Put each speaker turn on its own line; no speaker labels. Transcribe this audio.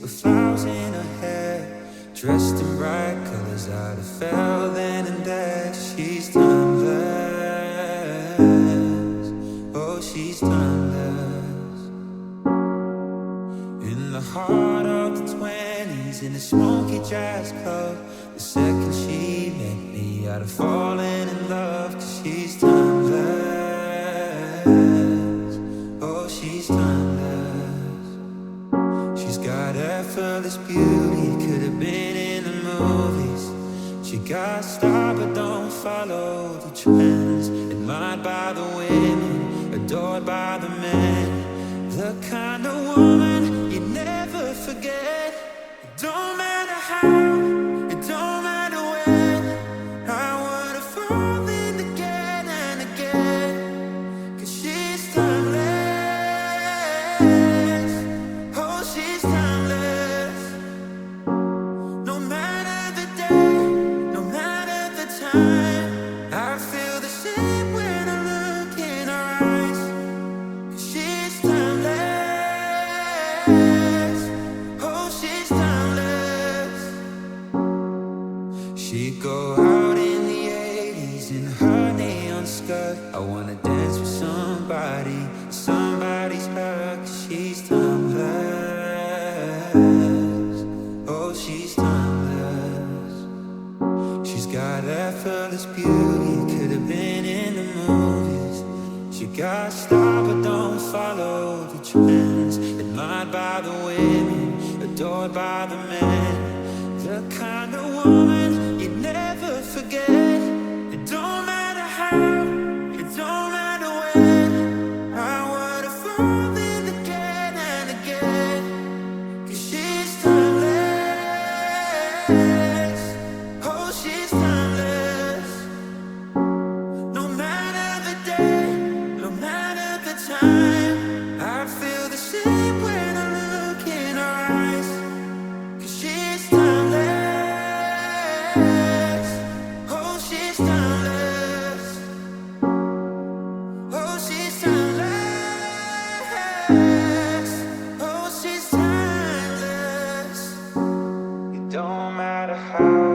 with flowers in her hair, dressed in bright colors out of velvet and there. She's timeless, oh she's timeless. In the heart of the 20s, in a smoky jazz club, the second she met me, I'd have fallen in love. 'Cause she's timeless, oh she's timeless. She's got effortless beauty, could have been in the movies. She got style but don't follow the trends, admired by the women, adored by the men. The kind of woman you never forget. It don't matter how, it don't matter when, I wanna fall in again and again. 'Cause she's timeless, oh she's timeless. No matter the day, no matter the time, I feel the same when I look in her eyes. 'Cause she's timeless, oh she's timeless. She'd go out in the 80s in her neon skirt. I wanna dance with somebody, somebody's her. 'Cause she's timeless, oh she's timeless. She's got effortless beauty, could have been in the movies. She got style but don't follow the trends, admired by the women, adored by the men. The kind of woman you never forget. It don't matter how, it don't matter when, I wanna fall in again and again. 'Cause she's timeless, oh she's timeless. No matter the day, no matter the time, I feel the same when I look in her eyes. 'Cause she's timeless, oh she's timeless, oh she's timeless, oh she's timeless. It don't matter how.